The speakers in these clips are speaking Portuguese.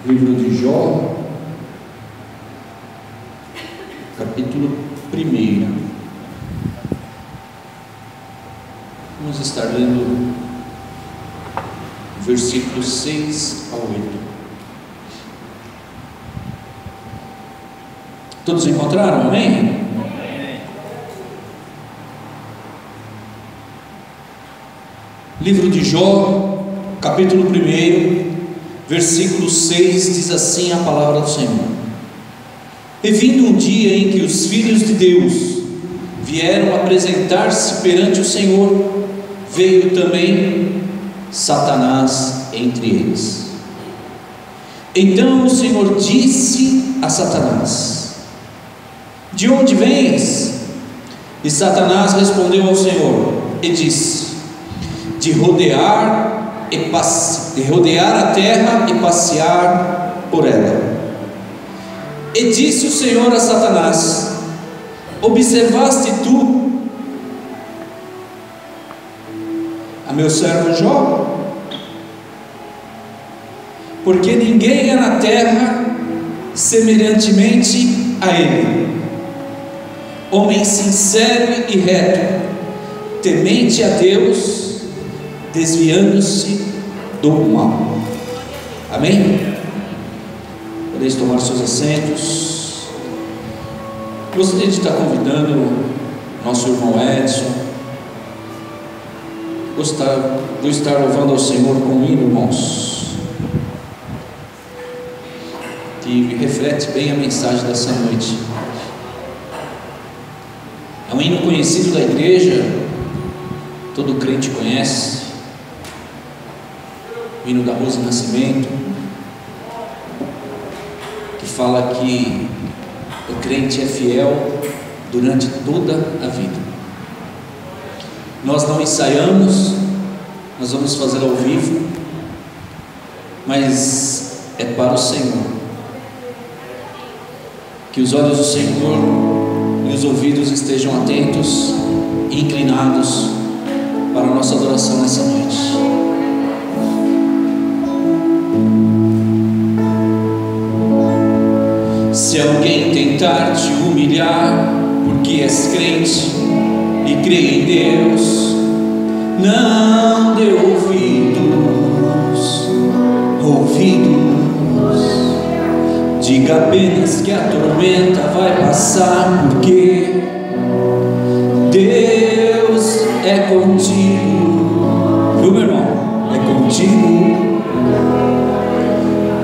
Livro de Jó, capítulo 1. Vamos estar lendo versículos 6 a 8. Todos encontraram? Amém? Livro de Jó, capítulo 1, versículo 6, diz assim a palavra do Senhor: E vindo um dia em que os filhos de Deus vieram apresentar-se perante o Senhor, veio também Satanás entre eles. Então o Senhor disse a Satanás: De onde vens? E Satanás respondeu ao Senhor e disse: De rodear a terra e passear por ela. E disse o Senhor a Satanás: Observaste tu a meu servo Jó? Porque ninguém é na terra semelhantemente a ele, homem sincero e reto, temente a Deus, desviando-se do mal. Amém? Podeis tomar seus assentos. Gostaria de estar convidando nosso irmão Edson. Vou estar louvando ao Senhor com um hino, irmãos, que reflete bem a mensagem dessa noite. É um hino conhecido da igreja, todo crente conhece. O hino da Rose Nascimento, que fala que o crente é fiel durante toda a vida. Nós não ensaiamos, nós vamos fazer ao vivo, mas é para o Senhor. Que os olhos do Senhor e os ouvidos estejam atentos e inclinados para a nossa adoração nessa noite. Se alguém tentar te humilhar, porque és crente e crê em Deus, não dê ouvidos. Diga apenas que a tormenta vai passar, porque Deus é contigo. Viu, meu irmão? É contigo.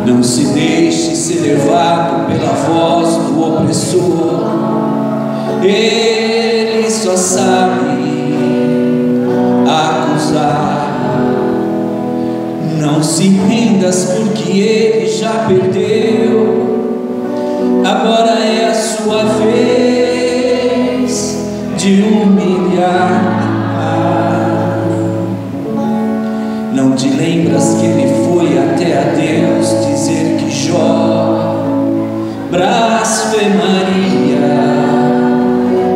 Não se deixe ser levado pela voz do opressor. Ele só sabe acusar. Não se rendas, porque ele já perdeu. Agora é a sua vez de humilhar. Não te lembras que ele foi até a Deus dizer que Jó blasfemaria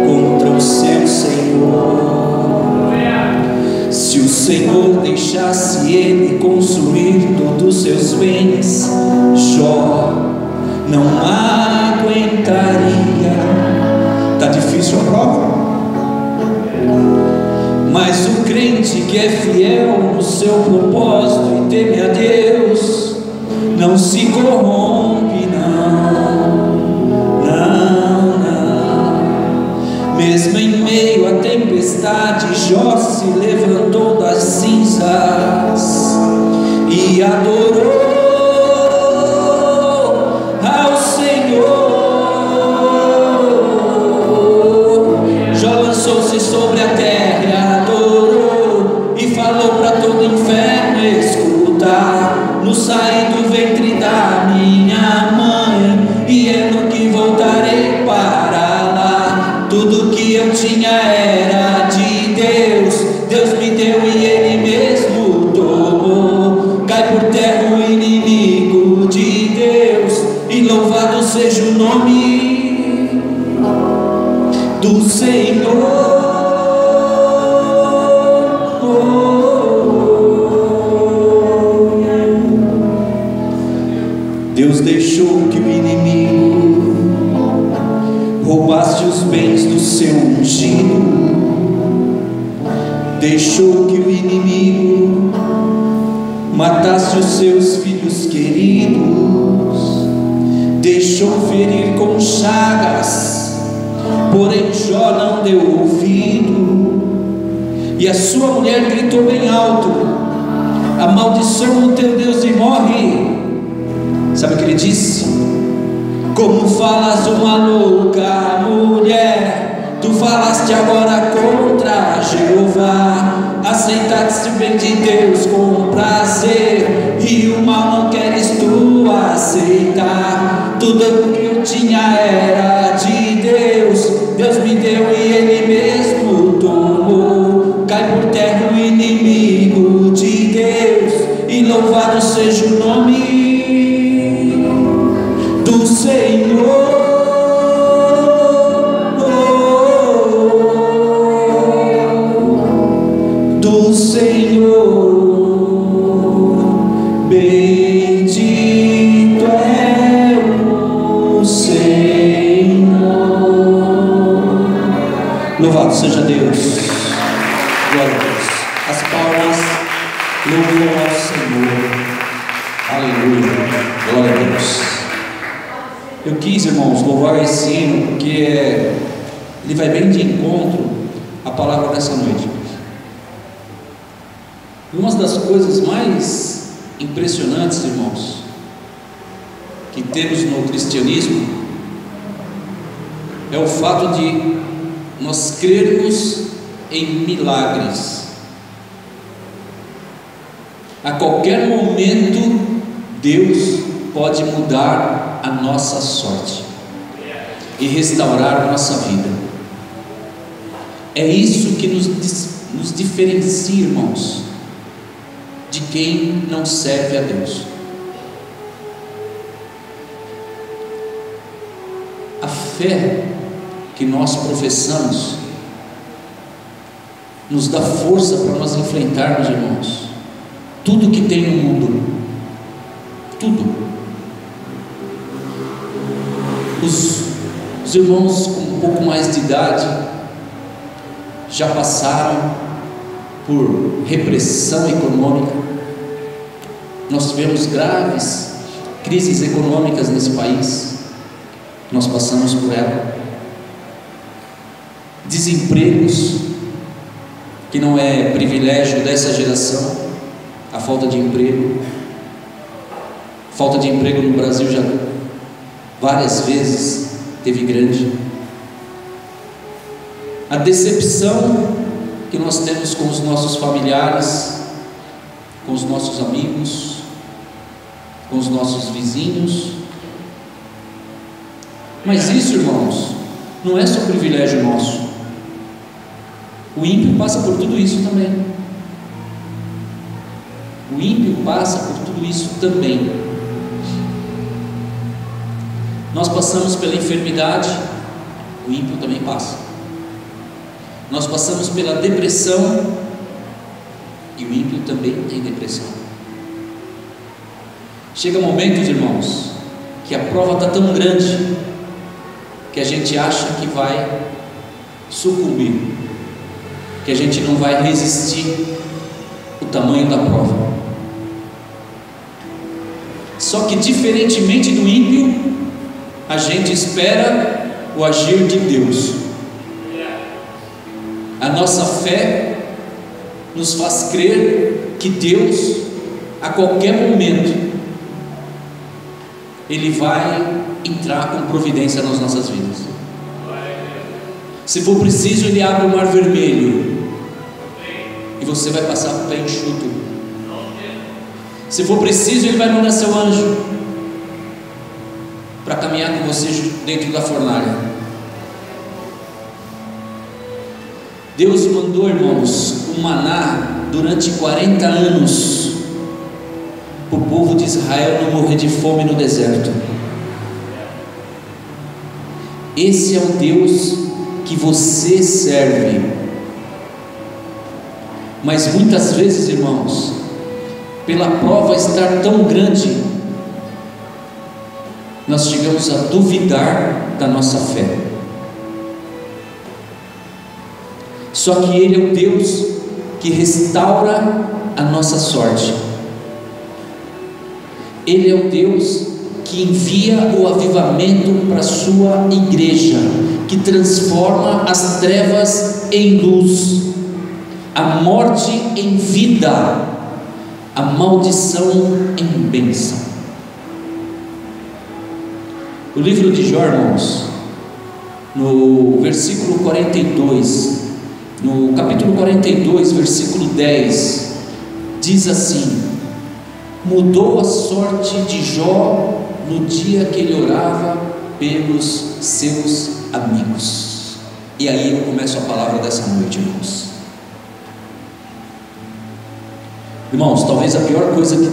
contra o seu Senhor? Se o Senhor deixasse ele consumir todos os seus bens, Jó não aguentaria. Está difícil a prova? Mas o crente que é fiel no seu propósito e teme a Deus, não se corrompe, não. Mesmo em meio à tempestade, Jó se levantou das cinzas e adorou ao Senhor. Jó lançou-se sobre a terra e adorou, e falou para todo o inferno escutar: no sair do ventre da minha mãe, e é no que voltarei para lá. Tudo que eu tinha era de Deus, Deus me deu e Ele mesmo tomou. Cai por terra o inimigo de Deus, e louvado seja o nome do Senhor. Deus deixou que o inimigo roubasse os bens do seu ungido, deixou que o inimigo matasse os seus filhos queridos, deixou ferir com chagas, porém Jó não deu ouvido, e a sua mulher gritou bem alto: amaldiçoa o teu Deus e morre. Sabe o que ele disse? Como falas uma louca mulher, tu falaste agora contra Jeová. Aceitaste o bem de Deus com prazer, e o mal não queres tu aceitar. Tudo o que eu tinha era de Deus, Deus me deu e Ele mesmo tomou. Cai por terra o inimigo de Deus, e louvado seja o nome do Senhor. Do Senhor, bendito é o Senhor. Louvado seja Deus. Glória a Deus. As palmas louvam ao Senhor. Aleluia. Glória a Deus. Eu quis, irmãos, louvar esse hino porque ele vai bem de encontro à palavra dessa noite. Uma das coisas mais impressionantes, irmãos, que temos no cristianismo é o fato de nós crermos em milagres. A qualquer momento Deus pode mudar a nossa sorte e restaurar a nossa vida. É isso que nos diferencia, irmãos, de quem não serve a Deus. A fé que nós professamos nos dá força para nós enfrentarmos, irmãos, tudo que tem no mundo. Tudo. Os irmãos com um pouco mais de idade já passaram por repressão econômica. Nós tivemos graves crises econômicas nesse país, nós passamos por ela. Desempregos, que não é privilégio dessa geração, a falta de emprego. Falta de emprego no Brasil já várias vezes teve grande. A decepção que nós temos com os nossos familiares, com os nossos amigos, com os nossos vizinhos. Mas isso, irmãos, não é só privilégio nosso. O ímpio passa por tudo isso também. O ímpio passa por tudo isso também. Nós passamos pela enfermidade, o ímpio também passa. Nós passamos pela depressão, e o ímpio também tem depressão. Chega momentos, irmãos, que a prova está tão grande que a gente acha que vai sucumbir, que a gente não vai resistir o tamanho da prova. Só que, diferentemente do ímpio, a gente espera o agir de Deus. A nossa fé nos faz crer que Deus, a qualquer momento, Ele vai entrar com providência nas nossas vidas. Se for preciso, Ele abre o mar vermelho e você vai passar com o pé enxuto. Se for preciso, Ele vai mandar seu anjo para caminhar com você dentro da fornalha. Deus mandou, irmãos, o maná durante 40 anos para o povo de Israel não morrer de fome no deserto. Esse é o Deus que você serve. Mas muitas vezes, irmãos, pela prova estar tão grande, nós chegamos a duvidar da nossa fé. Só que Ele é o Deus que restaura a nossa sorte. Ele é o Deus que envia o avivamento para a sua igreja, que transforma as trevas em luz, a morte em vida, a maldição em bênção. O livro de Jó, irmãos, no versículo 42, no capítulo 42, versículo 10, diz assim: mudou a sorte de Jó no dia que ele orava pelos seus amigos. E aí eu começo a palavra dessa noite, irmãos. Irmãos, talvez a pior coisa que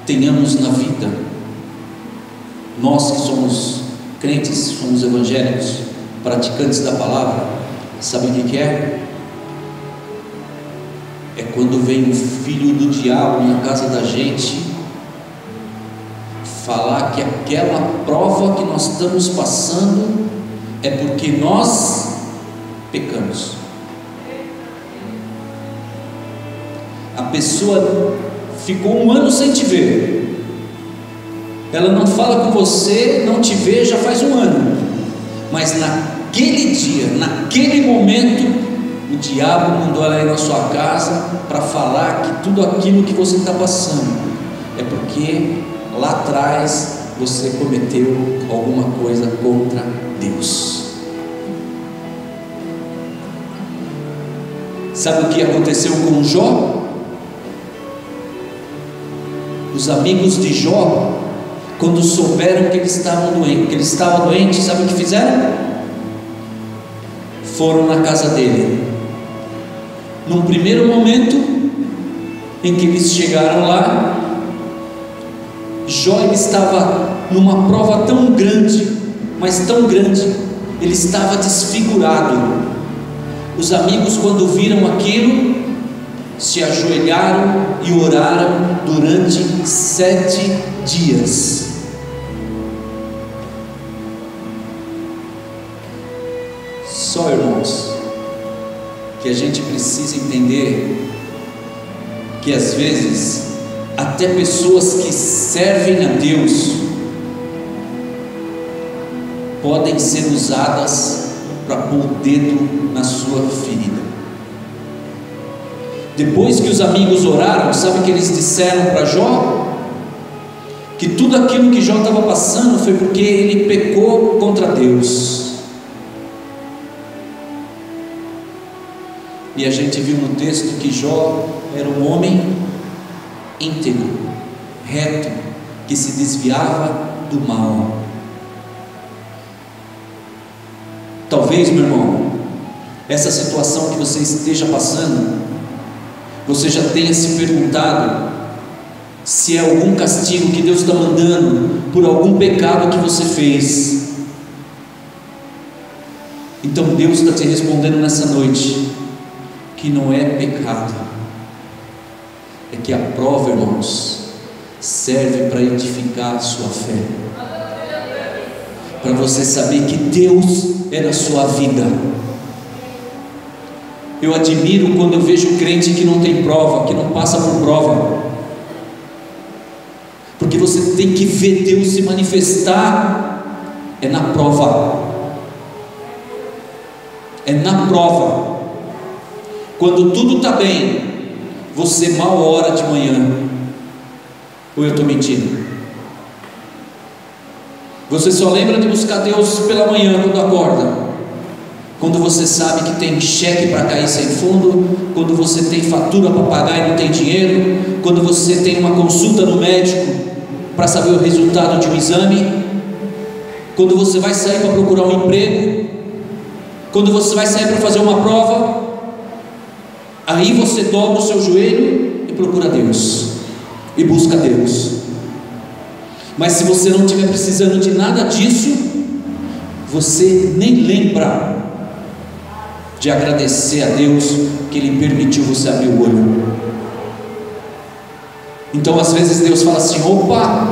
tenhamos na vida, nós que somos crentes, somos evangélicos, praticantes da palavra, sabe o que é? É quando vem o filho do diabo na casa da gente falar que aquela prova que nós estamos passando é porque nós pecamos. A pessoa ficou um ano sem te ver, ela não fala com você, não te vê já faz um ano, mas naquele dia, naquele momento, o diabo mandou ela ir na sua casa para falar que tudo aquilo que você está passando é porque lá atrás você cometeu alguma coisa contra Deus. Sabe o que aconteceu com Jó? Os amigos de Jó, quando souberam que ele estava doente, sabe o que fizeram? Foram na casa dele. Num primeiro momento em que eles chegaram lá, Jó ele estava numa prova tão grande, mas tão grande, ele estava desfigurado. Os amigos, quando viram aquilo, se ajoelharam e oraram durante 7 dias. Só, irmãos, que a gente precisa entender que às vezes até pessoas que servem a Deus podem ser usadas para pôr o dedo na sua ferida. Depois que os amigos oraram, sabe o que eles disseram para Jó? Que tudo aquilo que Jó estava passando foi porque ele pecou contra Deus. E a gente viu no texto que Jó era um homem íntegro, reto, que se desviava do mal. Talvez, meu irmão, essa situação que você esteja passando, você já tenha se perguntado se é algum castigo que Deus está mandando por algum pecado que você fez. Então Deus está te respondendo nessa noite que não é pecado, é que a prova, irmãos, serve para edificar a sua fé, para você saber que Deus é na sua vida. Eu admiro quando eu vejo crente que não tem prova, que não passa por prova, porque você tem que ver Deus se manifestar, é na prova, é na prova. Quando tudo está bem, você mal ora de manhã, ou eu estou mentindo? Você só lembra de buscar Deus pela manhã quando acorda, quando você sabe que tem cheque para cair sem fundo, quando você tem fatura para pagar e não tem dinheiro, quando você tem uma consulta no médico para saber o resultado de um exame, quando você vai sair para procurar um emprego, quando você vai sair para fazer uma prova, aí você dobra o seu joelho e procura Deus, e busca Deus. Mas se você não estiver precisando de nada disso, você nem lembra de agradecer a Deus que Ele permitiu você abrir o olho. Então às vezes Deus fala assim: opa,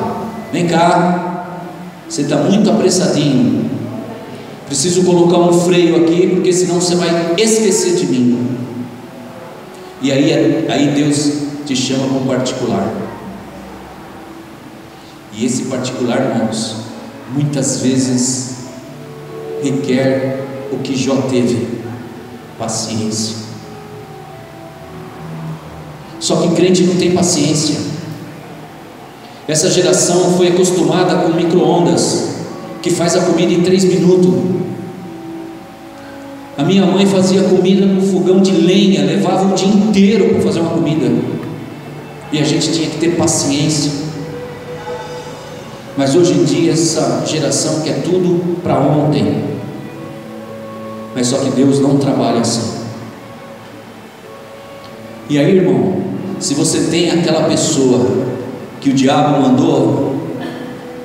vem cá, Você está muito apressadinho. Preciso colocar um freio aqui, porque senão você vai esquecer de mim. E aí Deus te chama para um particular. E esse particular, irmãos, muitas vezes requer o que Jó teve: paciência. Só que crente não tem paciência. Essa geração foi acostumada com micro-ondas, que faz a comida em 3 minutos. A minha mãe fazia comida no fogão de lenha, levava um dia inteiro para fazer uma comida, e a gente tinha que ter paciência. Mas hoje em dia essa geração quer tudo para ontem. Mas só que Deus não trabalha assim. E aí, irmão, se você tem aquela pessoa que o diabo mandou,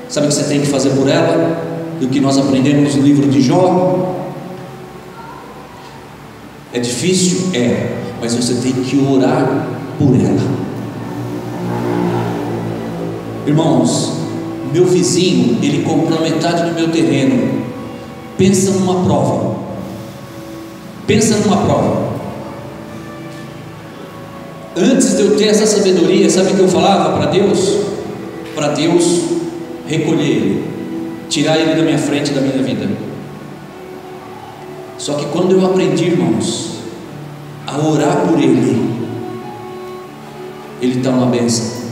sabe o que você tem que fazer por ela? Do que nós aprendemos no livro de Jó? É difícil? É, mas você tem que orar por ela. Irmãos, meu vizinho, ele comprou metade do meu terreno. Pensa numa prova. Pensa numa prova. Antes de eu ter essa sabedoria, sabe o que eu falava para Deus? Para Deus recolher ele, tirar ele da minha frente, da minha vida. Só que quando eu aprendi, irmãos, a orar por ele está uma bênção.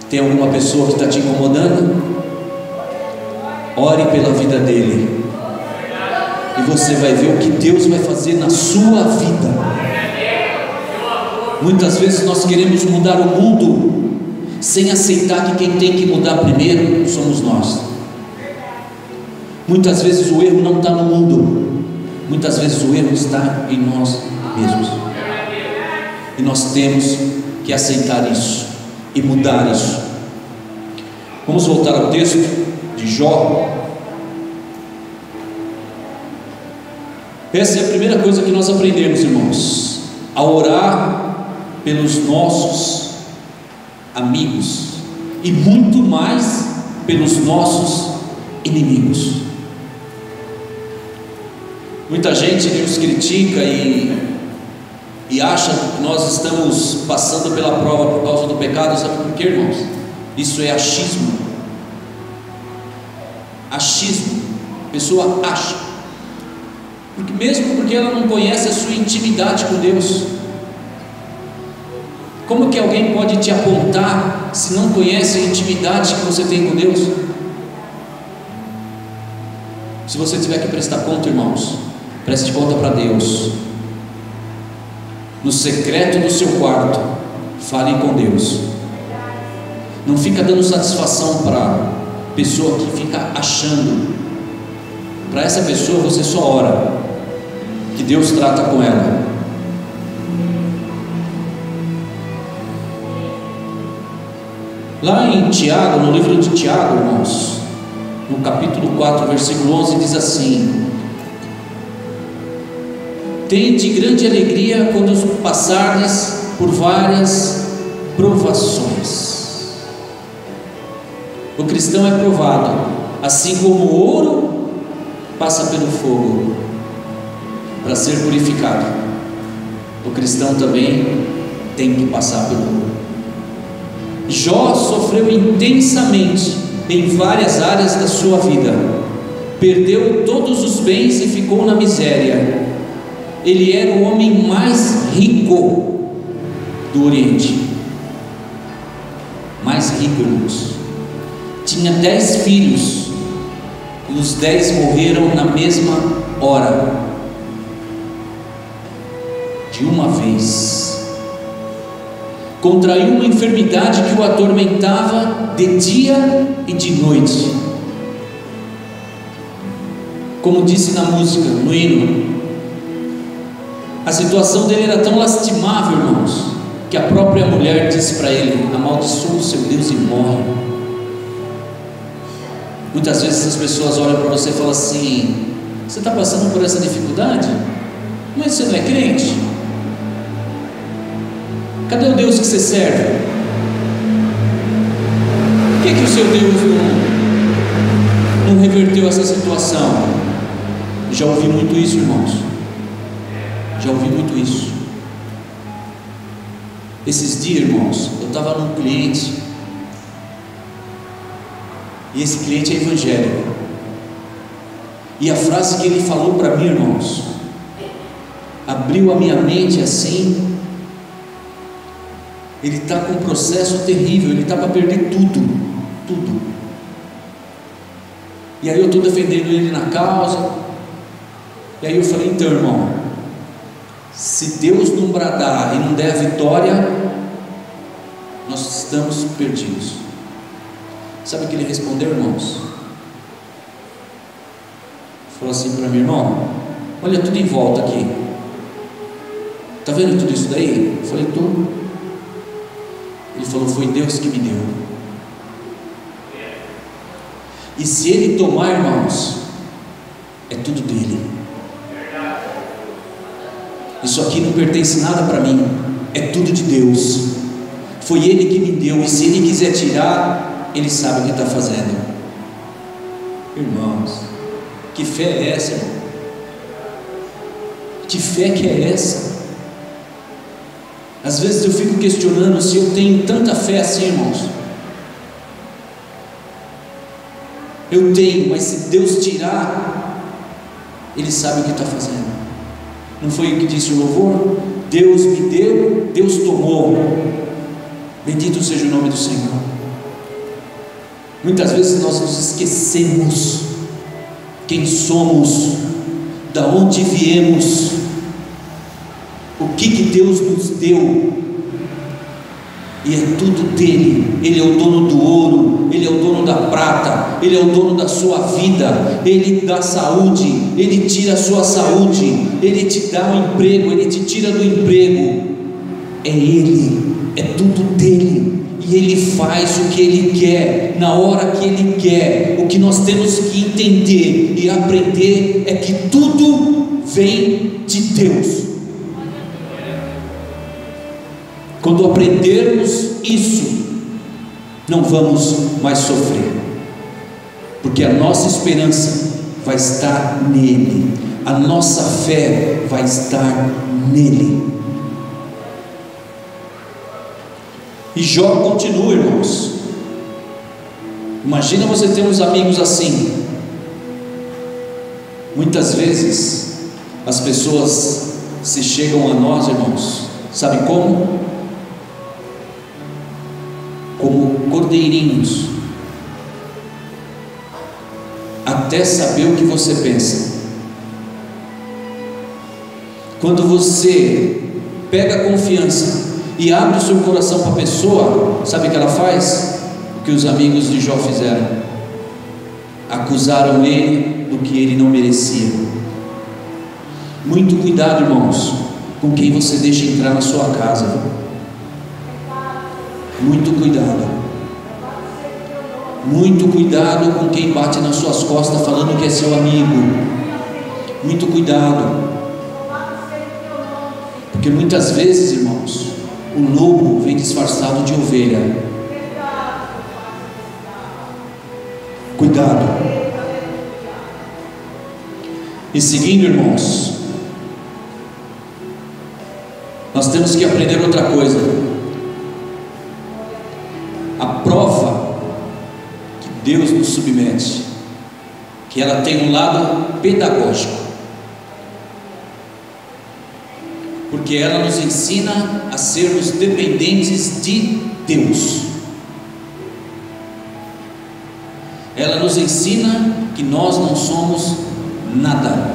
Tem alguma pessoa que está te incomodando? Ore pela vida dele, e você vai ver o que Deus vai fazer na sua vida. Muitas vezes nós queremos mudar o mundo sem aceitar que quem tem que mudar primeiro somos nós. Muitas vezes o erro não está no mundo, muitas vezes o erro está em nós mesmos, e nós temos que aceitar isso e mudar isso. Vamos voltar ao texto de Jó. Essa é a primeira coisa que nós aprendemos, irmãos: a orar pelos nossos amigos, e muito mais pelos nossos inimigos. Muita gente nos critica e acha que nós estamos passando pela prova por causa do pecado. Sabe por quê, irmãos? Isso é achismo. Achismo. A pessoa acha, mesmo porque ela não conhece a sua intimidade com Deus. Como que alguém pode te apontar se não conhece a intimidade que você tem com Deus? Se você tiver que prestar conta, irmãos, preste conta para Deus. No secreto do seu quarto, fale com Deus. Não fica dando satisfação para pessoa que fica achando. Para essa pessoa você só ora, que Deus trata com ela. Lá em Tiago, no livro de Tiago, irmãos, no capítulo 4, versículo 11, diz assim: tende grande alegria quando passardes por várias provações. O cristão é provado, assim como o ouro passa pelo fogo para ser purificado. O cristão também tem que passar pelo ouro. Jó sofreu intensamente em várias áreas da sua vida. Perdeu todos os bens e ficou na miséria. Ele era o homem mais rico do Oriente. Mais rico, irmãos. Tinha 10 filhos, e os 10 morreram na mesma hora, de uma vez. Contraiu uma enfermidade que o atormentava de dia e de noite. Como disse na música, no hino, a situação dele era tão lastimável, irmãos, que a própria mulher disse para ele: amaldiçoa o seu Deus e morre. Muitas vezes as pessoas olham para você e falam assim: você está passando por essa dificuldade? Mas você não é crente? Cadê o Deus que você serve? Por que seu Deus não reverteu essa situação? Já ouvi muito isso, irmãos. Já ouvi muito isso. Esses dias, irmãos, eu estava num cliente, e esse cliente é evangélico, e a frase que ele falou para mim, irmãos, abriu a minha mente assim. Ele está com um processo terrível, ele está para perder tudo. E aí eu estou defendendo ele na causa. E aí eu falei: então, irmão, se Deus não bradar e não der a vitória, nós estamos perdidos. Sabe o que ele respondeu, irmãos? Falou assim para mim: irmão, olha tudo em volta aqui, está vendo tudo isso daí? Eu falei: estou. Ele falou: foi Deus que me deu. E se Ele tomar, irmãos, é tudo dele. Isso aqui não pertence nada para mim, é tudo de Deus. Foi Ele que me deu, e se Ele quiser tirar, Ele sabe o que está fazendo. Irmãos, que fé é essa, irmão? Que fé que é essa? Às vezes eu fico questionando se eu tenho tanta fé assim, irmãos. Eu tenho, mas se Deus tirar, Ele sabe o que está fazendo. Não foi o que disse o louvor? Deus me deu, Deus tomou. Bendito seja o nome do Senhor. Muitas vezes nós nos esquecemos quem somos, da onde viemos, o que Deus nos deu, e é tudo dele. Ele é o dono do ouro, Ele é o dono da prata, Ele é o dono da sua vida, Ele dá saúde, Ele tira a sua saúde, Ele te dá um emprego, Ele te tira do emprego. É Ele, é tudo dele, e Ele faz o que Ele quer, na hora que Ele quer. O que nós temos que entender e aprender é que tudo vem de Deus. Quando aprendermos isso, não vamos mais sofrer, porque a nossa esperança vai estar nele, a nossa fé vai estar nele. E Jó continua, irmãos. Imagina você ter uns amigos assim. Muitas vezes as pessoas se chegam a nós, irmãos, sabe como? Como cordeirinhos, até saber o que você pensa. Quando você pega a confiança e abre o seu coração para a pessoa, sabe o que ela faz? O que os amigos de Jó fizeram: acusaram ele do que ele não merecia. Muito cuidado, irmãos, com quem você deixa entrar na sua casa. Muito cuidado. Muito cuidado com quem bate nas suas costas falando que é seu amigo. Muito cuidado, porque muitas vezes, irmãos, o lobo vem disfarçado de ovelha. Cuidado. E seguindo, irmãos, nós temos que aprender outra coisa. A prova que Deus nos submete, que ela tem um lado pedagógico, porque ela nos ensina a sermos dependentes de Deus. Ela nos ensina que nós não somos nada.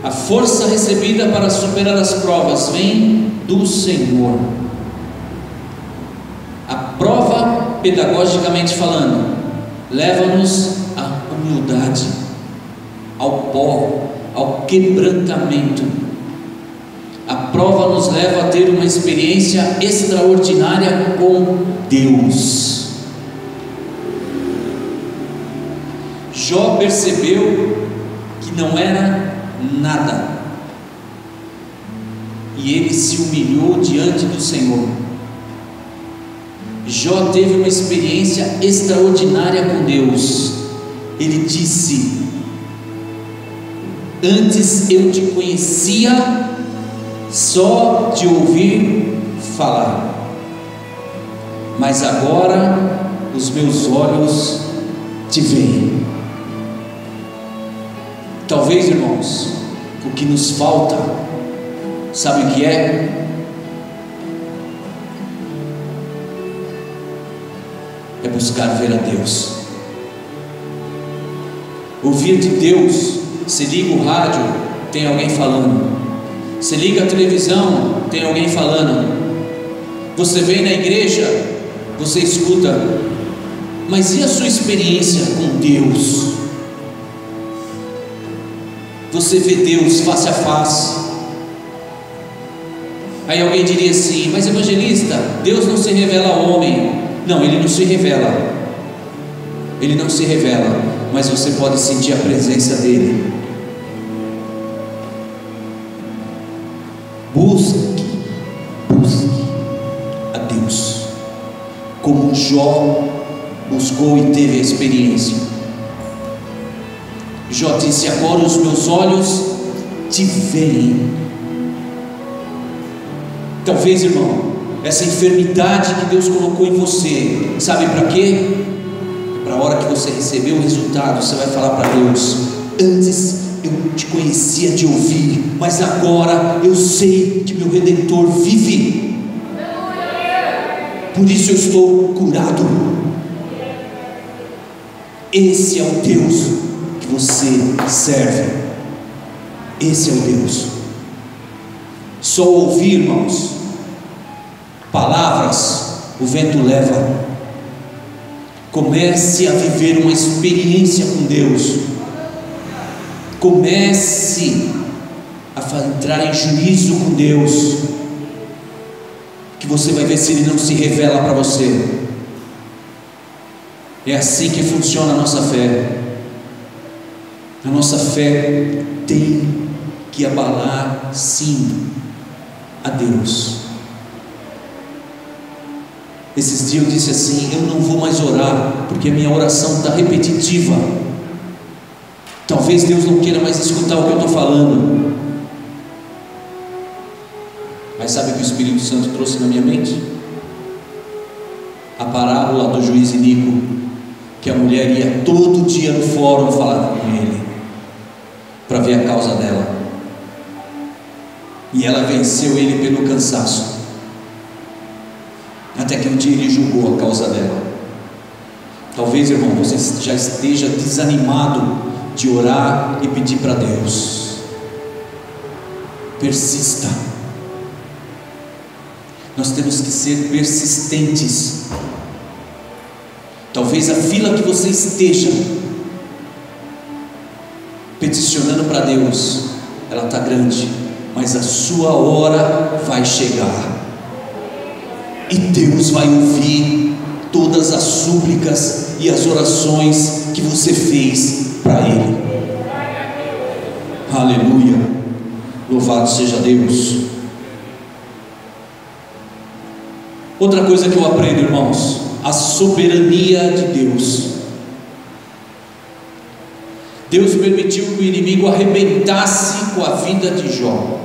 A força recebida para superar as provas vem do Senhor. A prova, pedagogicamente falando, leva-nos à humildade, ao pó, ao quebrantamento. A prova nos leva a ter uma experiência extraordinária com Deus. Jó percebeu que não era nada, e ele se humilhou diante do Senhor. Jó teve uma experiência extraordinária com Deus. Ele disse: antes eu te conhecia só de ouvir falar, mas agora os meus olhos te veem. Talvez, irmãos, o que nos falta, sabe o que é? É buscar ver a Deus. Ouvir de Deus. Se liga o rádio, tem alguém falando. Se liga a televisão, tem alguém falando. Você vem na igreja, você escuta. Mas e a sua experiência com Deus? Você vê Deus face a face. Aí alguém diria assim: mas evangelista, Deus não se revela ao homem. Não, Ele não se revela. Ele não se revela, mas você pode sentir a presença dEle. Busque a Deus, como Jó buscou e teve a experiência. Jó disse: agora os meus olhos te veem. Talvez, irmão, essa enfermidade que Deus colocou em você, sabe para quê? Para a hora que você receber o resultado, você vai falar para Deus: antes eu te conhecia de ouvir, mas agora eu sei que meu Redentor vive, por isso eu estou curado. Esse é o Deus que você serve. Esse é o Deus. Só ouvir, irmãos, palavras o vento leva. Comece a viver uma experiência com Deus. Comece a entrar em juízo com Deus, que você vai ver se Ele não se revela para você. É assim que funciona a nossa fé. A nossa fé tem que abalar, sim, a Deus. Esses dias eu disse assim: eu não vou mais orar, porque a minha oração está repetitiva. Talvez Deus não queira mais escutar o que eu estou falando. Mas sabe o que o Espírito Santo trouxe na minha mente? A parábola do juiz iníquo, que a mulher ia todo dia no fórum falar com ele, para ver a causa dela, e ela venceu ele pelo cansaço, até que um dia ele julgou a causa dela. Talvez, irmão, você já esteja desanimado de orar e pedir para Deus. Persista. Nós temos que ser persistentes. Talvez a fila que você esteja peticionando para Deus, ela está grande, mas a sua hora vai chegar, e Deus vai ouvir todas as súplicas e as orações que você fez para Ele. Aleluia, louvado seja Deus. Outra coisa que eu aprendo, irmãos, a soberania de Deus. Deus permitiu que o inimigo arrebentasse com a vida de Jó.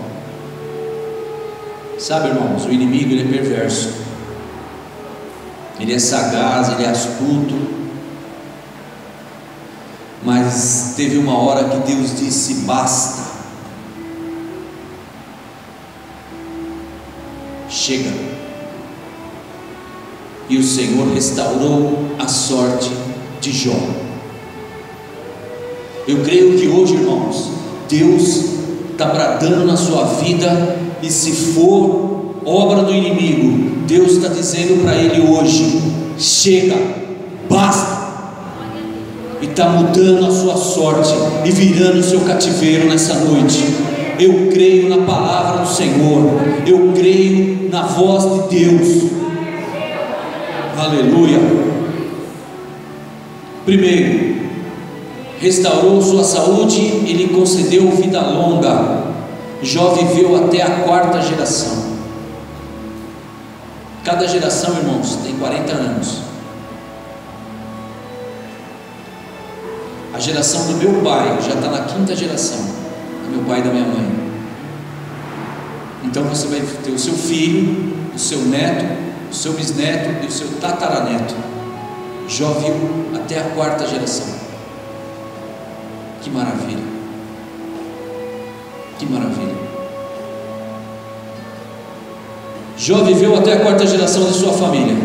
Sabe, irmãos, o inimigo, ele é perverso, ele é sagaz, ele é astuto. Mas teve uma hora que Deus disse: basta, chega. E o Senhor restaurou a sorte de Jó. Eu creio que hoje, irmãos, Deus está bradando na sua vida, e se for obra do inimigo, Deus está dizendo para ele hoje: chega, basta. E está mudando a sua sorte e virando o seu cativeiro nessa noite. Eu creio na palavra do Senhor, eu creio na voz de Deus. Aleluia. Primeiro, restaurou sua saúde e lhe concedeu vida longa. Jó viveu até a 4ª geração. Cada geração, irmãos, tem 40 anos. A geração do meu pai já está na 5ª geração, do meu pai e da minha mãe. Então você vai ter o seu filho, o seu neto, o seu bisneto e o seu tataraneto. Jó viu até a 4ª geração. Que maravilha! Que maravilha! Jó viveu até a 4ª geração de sua família.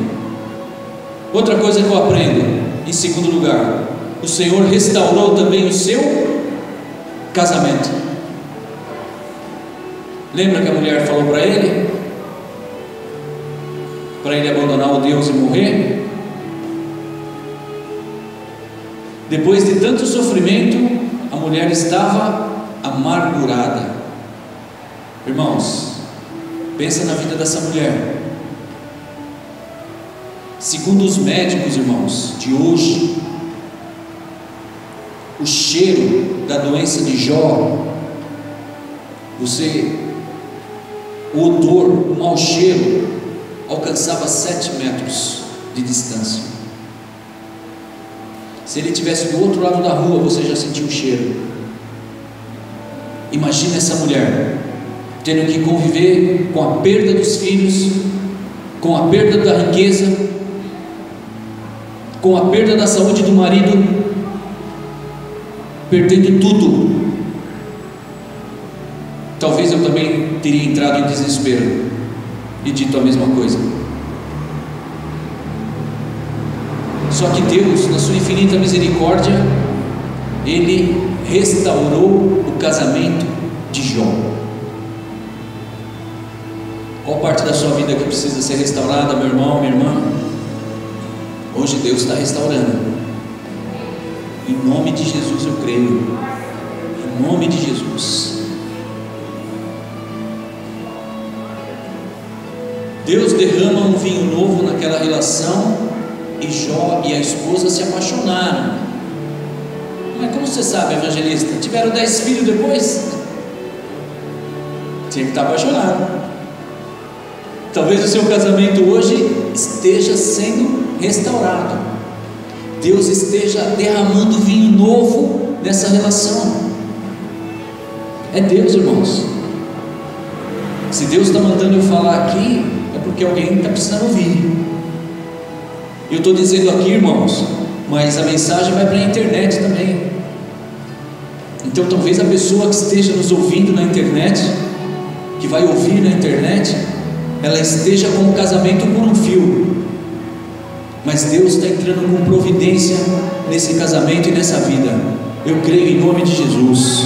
Outra coisa que eu aprendo, em segundo lugar, o Senhor restaurou também o seu casamento. Lembra que a mulher falou para ele abandonar o Deus e morrer? Depois de tanto sofrimento, a mulher estava amargurada. Irmãos, pensa na vida dessa mulher. Segundo os médicos, irmãos, de hoje, o cheiro da doença de Jó, o odor, o mau cheiro, alcançava 7 metros de distância. Se ele estivesse do outro lado da rua, você já sentiu o cheiro. Imagina essa mulher tendo que conviver com a perda dos filhos, com a perda da riqueza, com a perda da saúde do marido, perdendo tudo. Talvez eu também teria entrado em desespero e dito a mesma coisa. Só que Deus, na sua infinita misericórdia, Ele restaurou o casamento de Jó. Qual parte da sua vida que precisa ser restaurada, meu irmão, minha irmã? Hoje Deus está restaurando. Em nome de Jesus eu creio. Em nome de Jesus. Deus derrama um vinho novo naquela relação, e Jó e a esposa se apaixonaram. Mas como você sabe, evangelista? Tiveram 10 filhos depois? Tinha que estar apaixonado. Talvez o seu casamento hoje esteja sendo restaurado. Deus esteja derramando vinho novo nessa relação. É Deus, irmãos. Se Deus está mandando eu falar aqui, é porque alguém está precisando ouvir. Eu estou dizendo aqui, irmãos, mas a mensagem vai para a internet também. Então talvez a pessoa que esteja nos ouvindo na internet, que vai ouvir na internet, ela esteja com o casamento por um fio, mas Deus está entrando com providência nesse casamento e nessa vida. Eu creio em nome de Jesus.